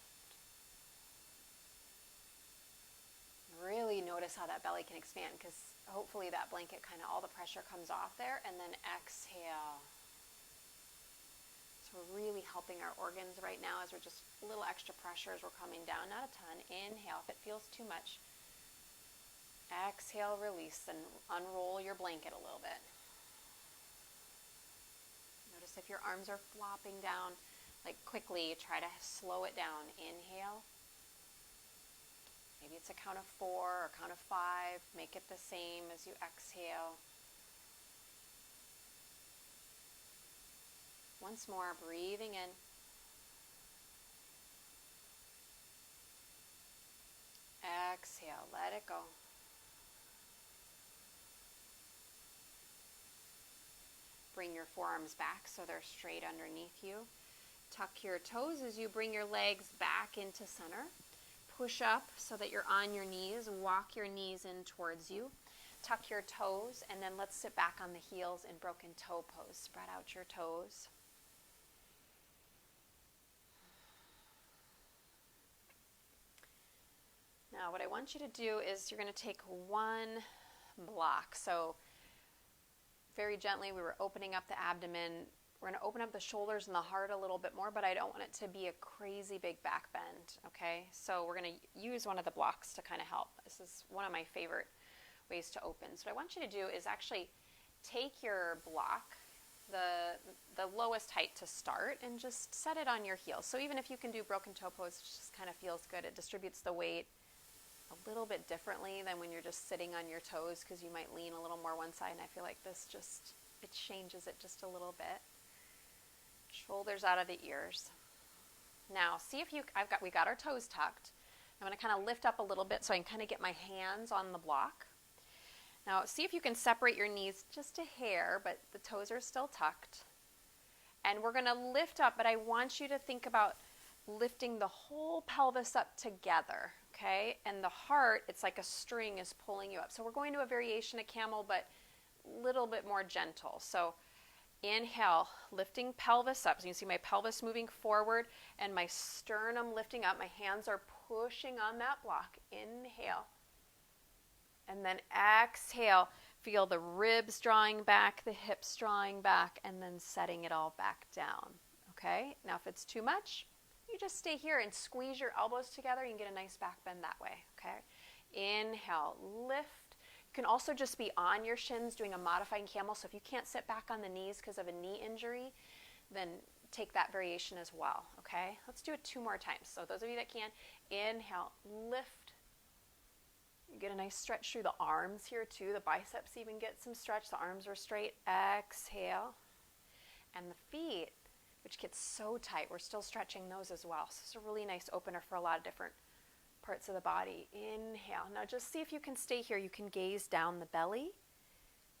Really notice how that belly can expand because hopefully that blanket kind of all the pressure comes off there. And then exhale. So we're really helping our organs right now as we're just a little extra pressure as we're coming down, not a ton. Inhale. If it feels too much, exhale, release, and unroll your blanket a little bit. Notice if your arms are flopping down, like quickly, try to slow it down. Inhale. Maybe it's a count of 4 or count of 5. Make it the same as you exhale. Once more, breathing in. Exhale, let it go. Bring your forearms back so they're straight underneath you. Tuck your toes as you bring your legs back into center. Push up so that you're on your knees. Walk your knees in towards you. Tuck your toes, and then let's sit back on the heels in broken toe pose. Spread out your toes. Now what I want you to do is you're going to take one block. So very gently we were opening up the abdomen. We're going to open up the shoulders and the heart a little bit more, but I don't want it to be a crazy big back bend, okay? So we're going to use one of the blocks to kind of help. This is one of my favorite ways to open. So what I want you to do is actually take your block, the lowest height to start, and just set it on your heels. So even if you can do broken toe pose, it just kind of feels good. It distributes the weight a little bit differently than when you're just sitting on your toes, because you might lean a little more one side, and I feel like this just, it changes it just a little bit. Shoulders out of the ears. Now, see if you, we got our toes tucked. I'm going to kind of lift up a little bit so I can kind of get my hands on the block. Now, see if you can separate your knees just a hair, but the toes are still tucked. And we're going to lift up, but I want you to think about lifting the whole pelvis up together, okay? And the heart, it's like a string is pulling you up. So we're going to a variation of camel, but a little bit more gentle. So inhale, lifting pelvis up. So you can see my pelvis moving forward and my sternum lifting up. My hands are pushing on that block. Inhale. And then exhale. Feel the ribs drawing back, the hips drawing back, and then setting it all back down. Okay? Now if it's too much, you just stay here and squeeze your elbows together. You can get a nice back bend that way. Okay? Inhale, lift. You can also just be on your shins doing a modifying camel. So if you can't sit back on the knees because of a knee injury, then take that variation as well, okay? Let's do it 2 more times. So those of you that can, inhale, lift. You get a nice stretch through the arms here too. The biceps even get some stretch. The arms are straight. Exhale. And the feet, which gets so tight, we're still stretching those as well. So it's a really nice opener for a lot of different parts of the body. Inhale. Now just see if you can stay here. You can gaze down the belly.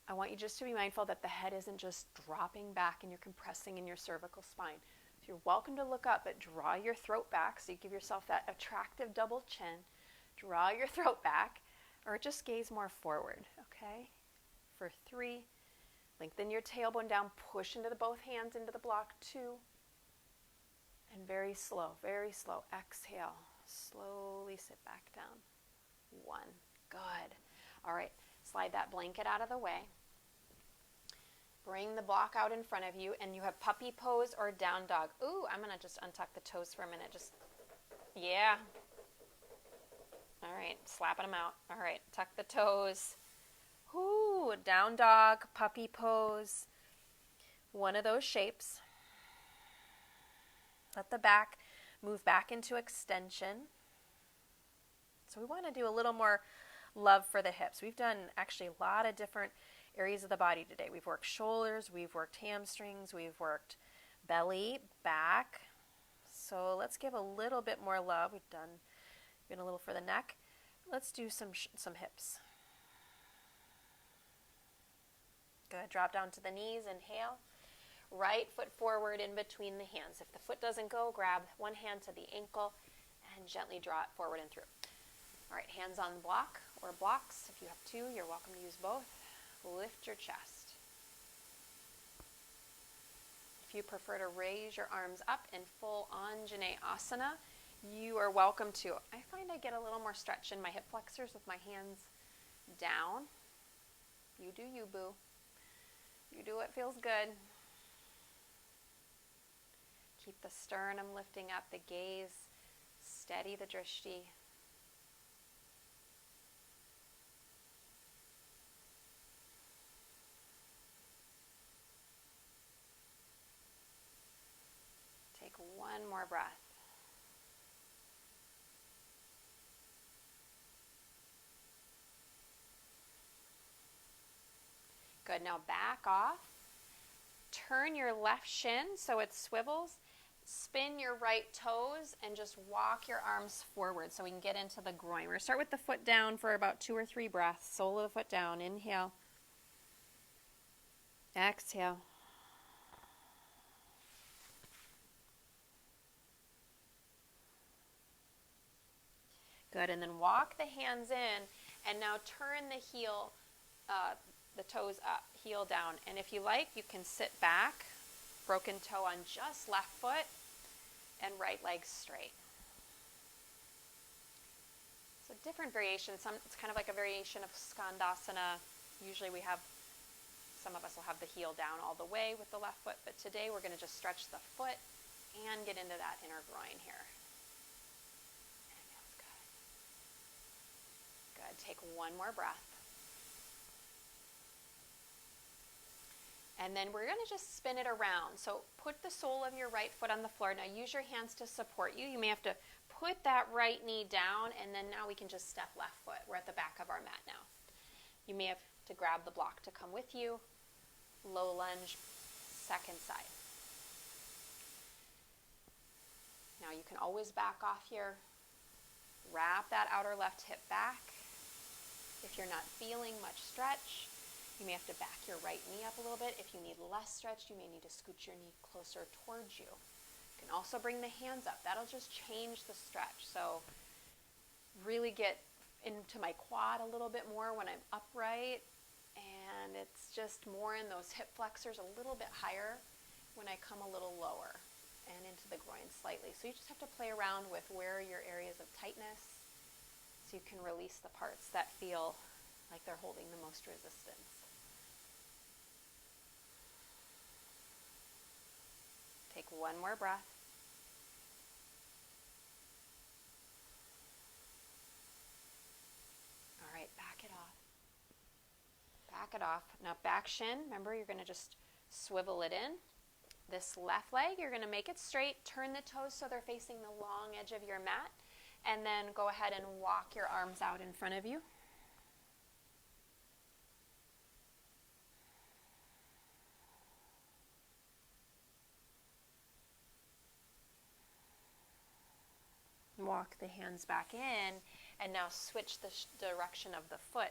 I want you just to be mindful that the head isn't just dropping back and you're compressing in your cervical spine. So you're welcome to look up, but draw your throat back so you give yourself that attractive double chin. Draw your throat back, or just gaze more forward, okay? For 3, lengthen your tailbone down, push into both hands into the block. 2, and very slow, exhale. Slowly sit back down. 1. Good. All right. Slide that blanket out of the way. Bring the block out in front of you, and you have puppy pose or down dog. Ooh, I'm going to just untuck the toes for a minute. Just, yeah. All right. Slapping them out. All right. Tuck the toes. Ooh, down dog, puppy pose. One of those shapes. Let the back move back into extension. So we want to do a little more love for the hips. We've done actually a lot of different areas of the body today. We've worked shoulders, we've worked hamstrings, we've worked belly, back. So let's give a little bit more love. We've done a little for the neck. Let's do some hips. Good. Drop down to the knees. Inhale. Right foot forward in between the hands. If the foot doesn't go, grab one hand to the ankle and gently draw it forward and through. All right, hands on the block or blocks. If you have 2, you're welcome to use both. Lift your chest. If you prefer to raise your arms up in full Anjaneyasana, you are welcome to. I find I get a little more stretch in my hip flexors with my hands down. You do you, boo. You do what feels good. Keep the sternum lifting up, the gaze, steady the drishti. Take one more breath. Good. Now back off. Turn your left shin so it swivels. Spin your right toes and just walk your arms forward so we can get into the groin. We're going to start with the foot down for about 2 or 3 breaths. Sole of the foot down. Inhale. Exhale. Good. And then walk the hands in and now turn the toes up, heel down. And if you like, you can sit back, broken toe on just left foot, and right leg straight. So different variations. It's kind of like a variation of Skandasana. Usually some of us will have the heel down all the way with the left foot, but today we're going to just stretch the foot and get into that inner groin here. That feels good. Good. Take one more breath. And then we're going to just spin it around. So put the sole of your right foot on the floor. Now use your hands to support you. You may have to put that right knee down, and then now we can just step left foot. We're at the back of our mat now. You may have to grab the block to come with you. Low lunge, second side. Now you can always back off here. Wrap that outer left hip back. If you're not feeling much stretch, you may have to back your right knee up a little bit. If you need less stretch, you may need to scoot your knee closer towards you. You can also bring the hands up. That'll just change the stretch. So really get into my quad a little bit more when I'm upright. And it's just more in those hip flexors a little bit higher when I come a little lower and into the groin slightly. So you just have to play around with where are your areas of tightness so you can release the parts that feel like they're holding the most resistance. Take one more breath. All right, back it off. Back it off. Now back shin, remember you're going to just swivel it in. This left leg, you're going to make it straight. Turn the toes so they're facing the long edge of your mat. And then go ahead and walk your arms out in front of you. Walk the hands back in, and now switch the direction of the foot.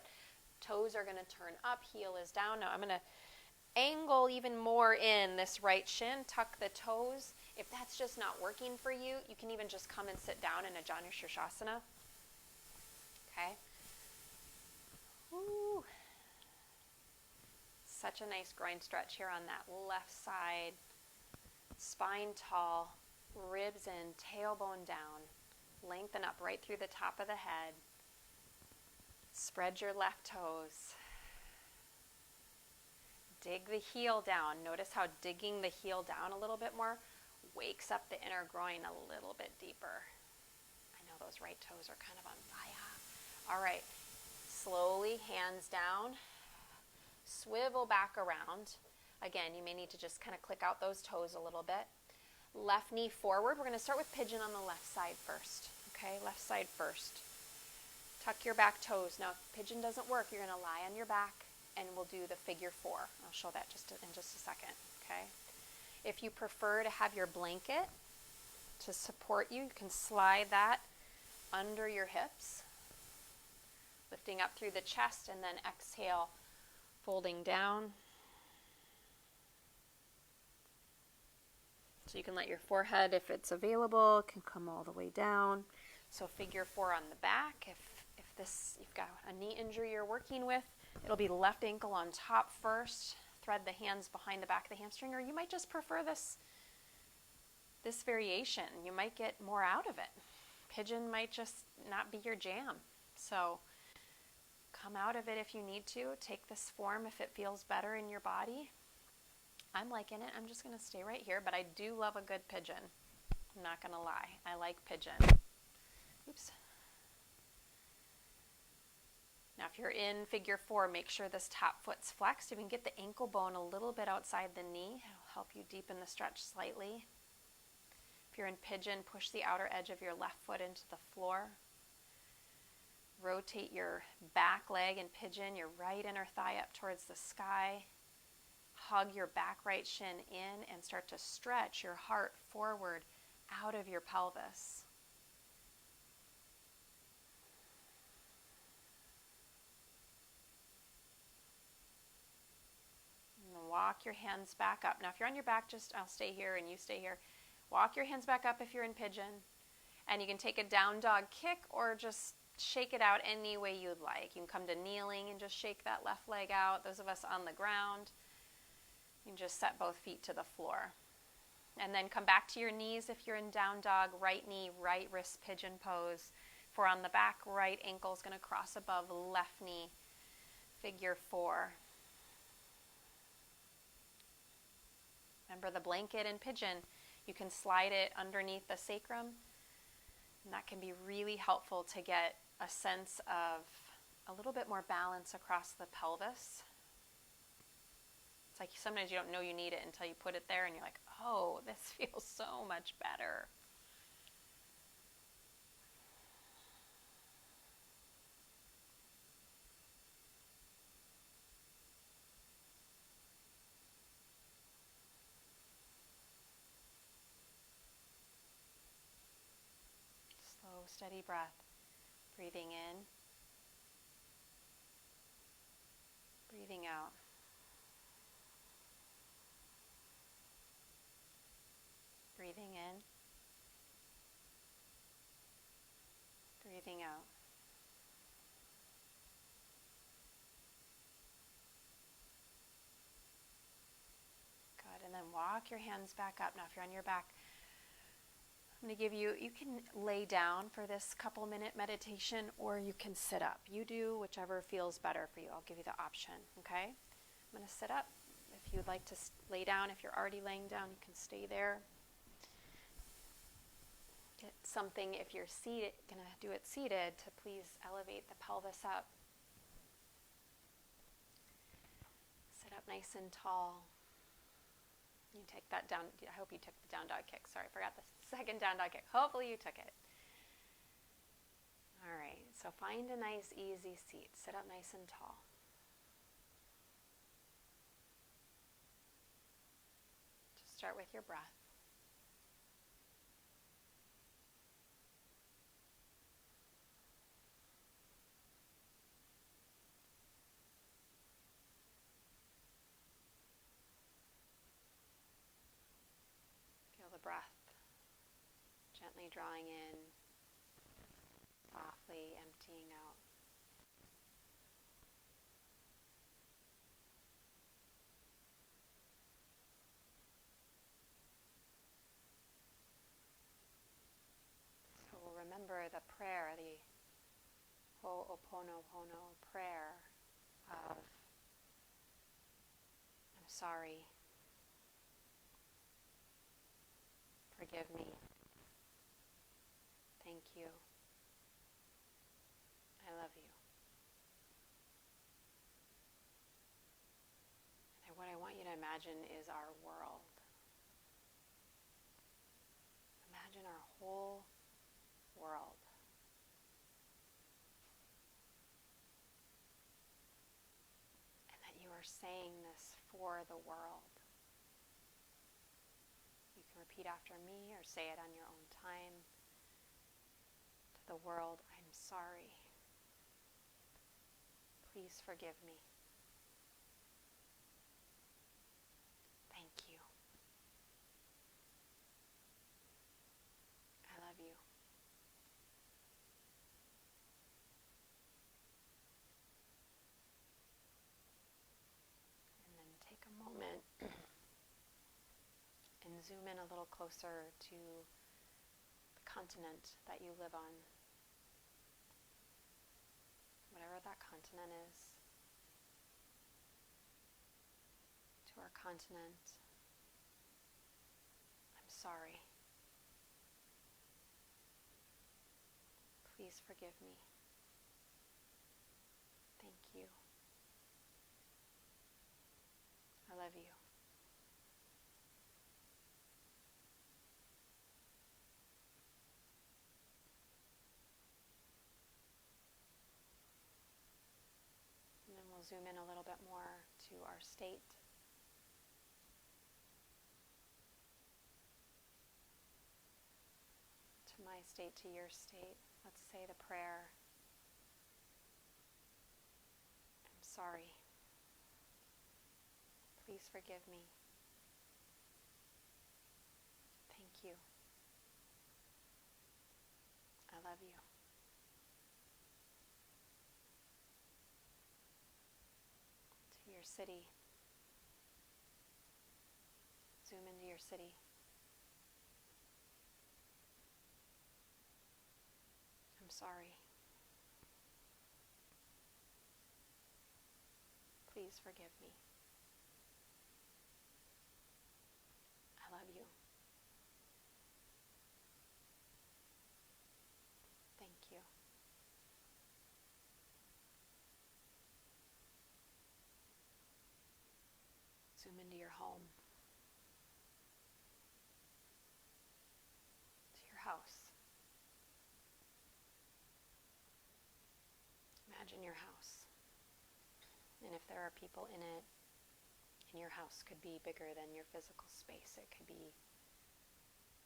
Toes are going to turn up, heel is down. Now I'm going to angle even more in this right shin, tuck the toes. If that's just not working for you, you can even just come and sit down in a Janu Shirshasana. Okay? Woo. Such a nice groin stretch here on that left side. Spine tall, ribs in, tailbone down. Lengthen up right through the top of the head. Spread your left toes. Dig the heel down. Notice how digging the heel down a little bit more wakes up the inner groin a little bit deeper. I know those right toes are kind of on fire. All right. Slowly, hands down. Swivel back around. Again, you may need to just kind of click out those toes a little bit. Left knee forward. We're going to start with pigeon on the left side first. Okay, left side first. Tuck your back toes. Now, if pigeon doesn't work, you're going to lie on your back and we'll do the figure 4. I'll show that in just a second. Okay. If you prefer to have your blanket to support you, you can slide that under your hips, lifting up through the chest, and then exhale, folding down. So you can let your forehead, if it's available, can come all the way down. So figure 4 on the back. If you've got a knee injury you're working with, it'll be left ankle on top first. Thread the hands behind the back of the hamstring, or you might just prefer this variation. You might get more out of it. Pigeon might just not be your jam. So come out of it if you need to. Take this form if it feels better in your body. I'm liking it. I'm just going to stay right here, but I do love a good pigeon. I'm not going to lie. I like pigeon. Oops. Now, if you're in figure 4, make sure this top foot's flexed. You can get the ankle bone a little bit outside the knee. It'll help you deepen the stretch slightly. If you're in pigeon, push the outer edge of your left foot into the floor. Rotate your back leg in pigeon, your right inner thigh up towards the sky. Hug your back right shin in and start to stretch your heart forward out of your pelvis. And walk your hands back up. Now, if you're on your back, I'll stay here and you stay here. Walk your hands back up if you're in pigeon. And you can take a down dog kick or just shake it out any way you'd like. You can come to kneeling and just shake that left leg out. Those of us on the ground, you can just set both feet to the floor. And then come back to your knees if you're in down dog, right knee, right wrist pigeon pose. If we're on the back, right ankle is going to cross above left knee, figure 4. Remember the blanket in pigeon, you can slide it underneath the sacrum. And that can be really helpful to get a sense of a little bit more balance across the pelvis. It's like sometimes you don't know you need it until you put it there and you're like, oh, this feels so much better. Slow, steady breath. Breathing in. Breathing out. Breathing in. Breathing out. Good. And then walk your hands back up. Now, if you're on your back, I'm going to give you can lay down for this couple minute meditation or you can sit up. You do whichever feels better for you. I'll give you the option, okay? I'm going to sit up. If you'd like to lay down, if you're already laying down, you can stay there. Get something, if you're seated, going to do it seated, to please elevate the pelvis up. Sit up nice and tall. You take that down. I hope you took the down dog kick. Sorry, I forgot the second down dog kick. Hopefully you took it. All right, so find a nice, easy seat. Sit up nice and tall. Just start with your breath. Feel the breath gently drawing in, softly emptying out. So remember the prayer, the oponopono prayer of I'm sorry, forgive me, thank you, I love you. And what I want you to imagine is our world. Imagine our whole world. And that you are saying this for the world. You can repeat after me or say it on your own time. To the world, I'm sorry. Please forgive me. Thank you. I love you. And then take a moment and zoom in a little closer to the continent that you live on. Whatever that continent is. To our continent, I'm sorry. Please forgive me. Thank you. I love you. zoom in a little bit more to our state. To my state, to your state. Let's say the prayer. I'm sorry. Please forgive me. Thank you. I love you. To your city. Zoom into your city. I'm sorry. Please forgive me. I love you. Thank you. Zoom into your home. To your house. Imagine your house. And if there are people in it, and your house could be bigger than your physical space. It could be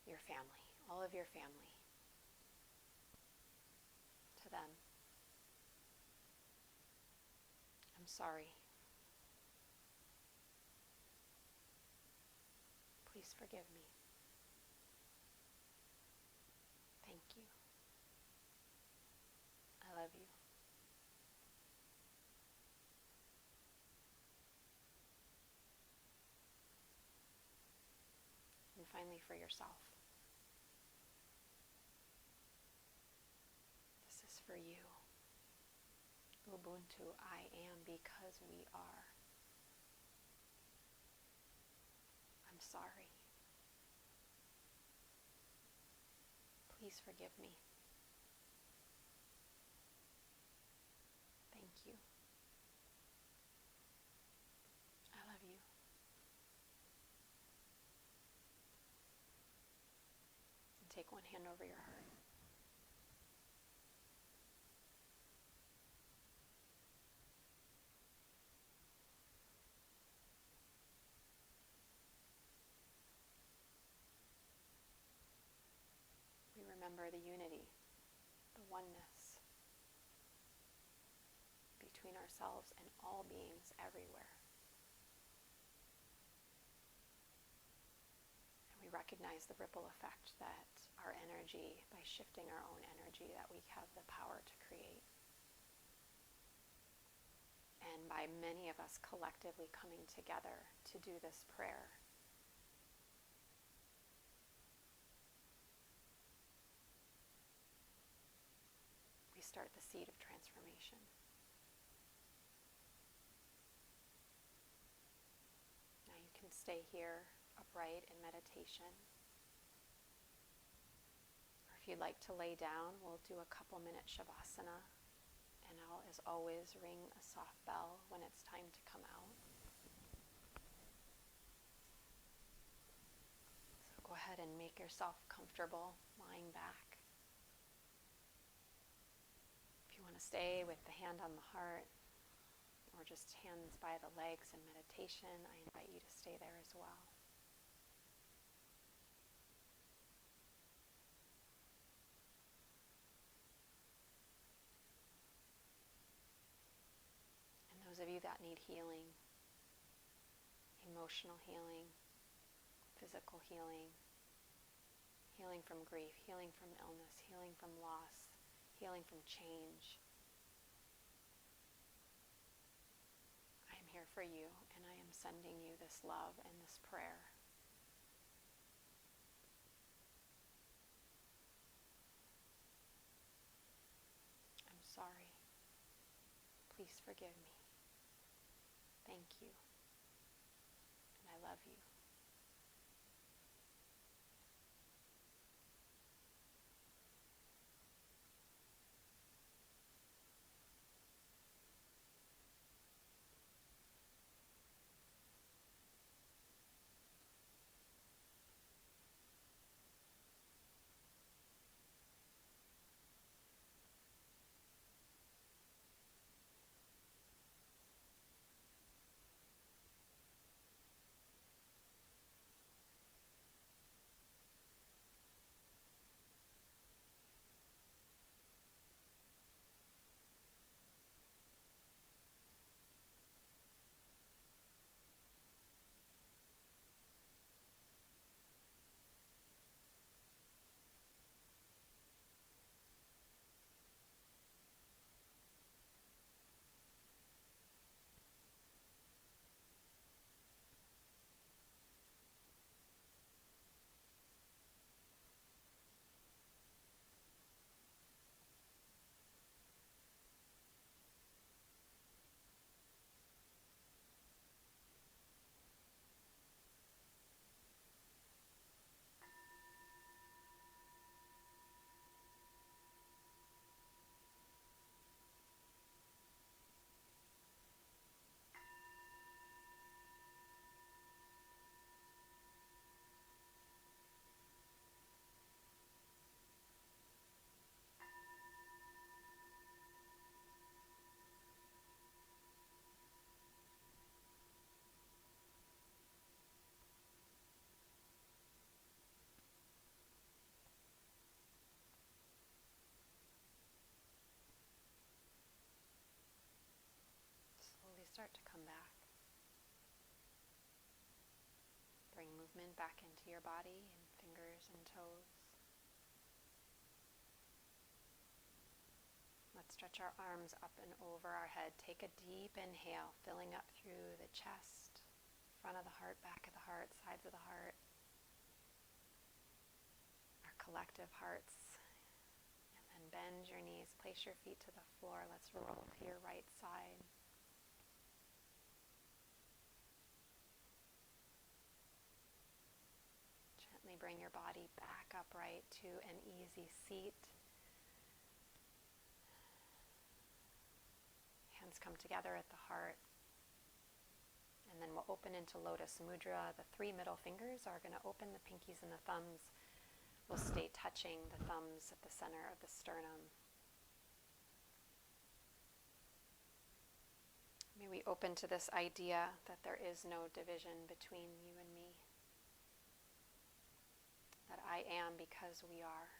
your family, all of your family. To them, I'm sorry. Please forgive me. Thank you. I love you. And finally, for yourself. This is for you. Ubuntu, I am because we are. I'm sorry. Please forgive me. Thank you. I love you. And take one hand over your heart. We remember the unity, the oneness between ourselves and all beings everywhere. And we recognize the ripple effect that our energy, by shifting our own energy, that we have the power to create. And by many of us collectively coming together to do this prayer, we start the seed of transformation. Now you can stay here upright in meditation. Or if you'd like to lay down, we'll do a couple-minute shavasana. And I'll, as always, ring a soft bell when it's time to come out. So go ahead and make yourself comfortable lying back. If you want to stay with the hand on the heart, or just hands by the legs in meditation, I invite you to stay there as well. And those of you that need healing, emotional healing, physical healing, healing from grief, healing from illness, healing from loss, healing from change, I am here for you, and I am sending you this love and this prayer. I'm sorry. Please forgive me. Thank you. And I love you. come back. Bring movement back into your body and fingers and toes. Let's stretch our arms up and over our head. Take a deep inhale, filling up through the chest, front of the heart, back of the heart, sides of the heart, our collective hearts. And then bend your knees, place your feet to the floor. Let's roll to your right side. Gently bring your body back upright to an easy seat. Hands come together at the heart. And then we'll open into Lotus Mudra. The 3 middle fingers are going to open, the pinkies and the thumbs will stay touching, the thumbs at the center of the sternum. May we open to this idea that there is no division between you and me. That I am because we are.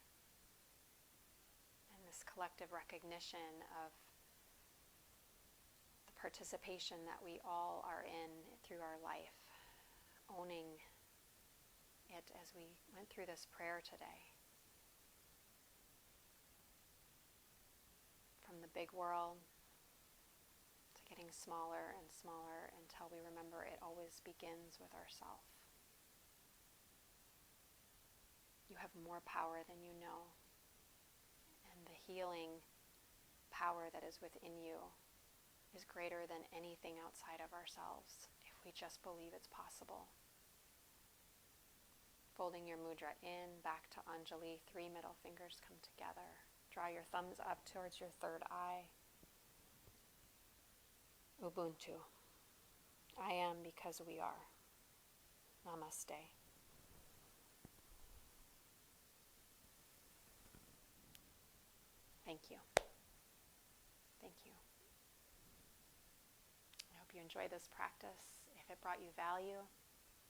And this collective recognition of participation that we all are in through our life, owning it as we went through this prayer today. From the big world to getting smaller and smaller until we remember it always begins with ourself. You have more power than you know, and the healing power that is within you is greater than anything outside of ourselves if we just believe it's possible. Folding your mudra in, back to Anjali, 3 middle fingers come together. Draw your thumbs up towards your third eye. Ubuntu. I am because we are. Namaste. Thank you. Thank you. I hope you enjoy this practice. If it brought you value,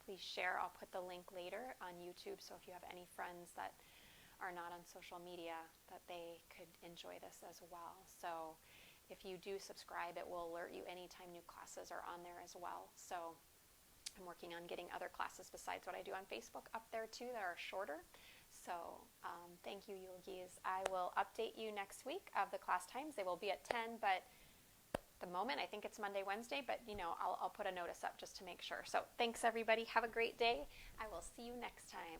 please share. I'll put the link later on YouTube, so if you have any friends that are not on social media, that they could enjoy this as well. So if you do subscribe, it will alert you anytime new classes are on there as well. So I'm working on getting other classes besides what I do on Facebook up there too that are shorter. So thank you, yogis. I will update you next week of the class times. They will be at 10, but the moment I think it's Monday, Wednesday, but I'll put a notice up just to make sure. So thanks everybody. Have a great day. I will see you next time.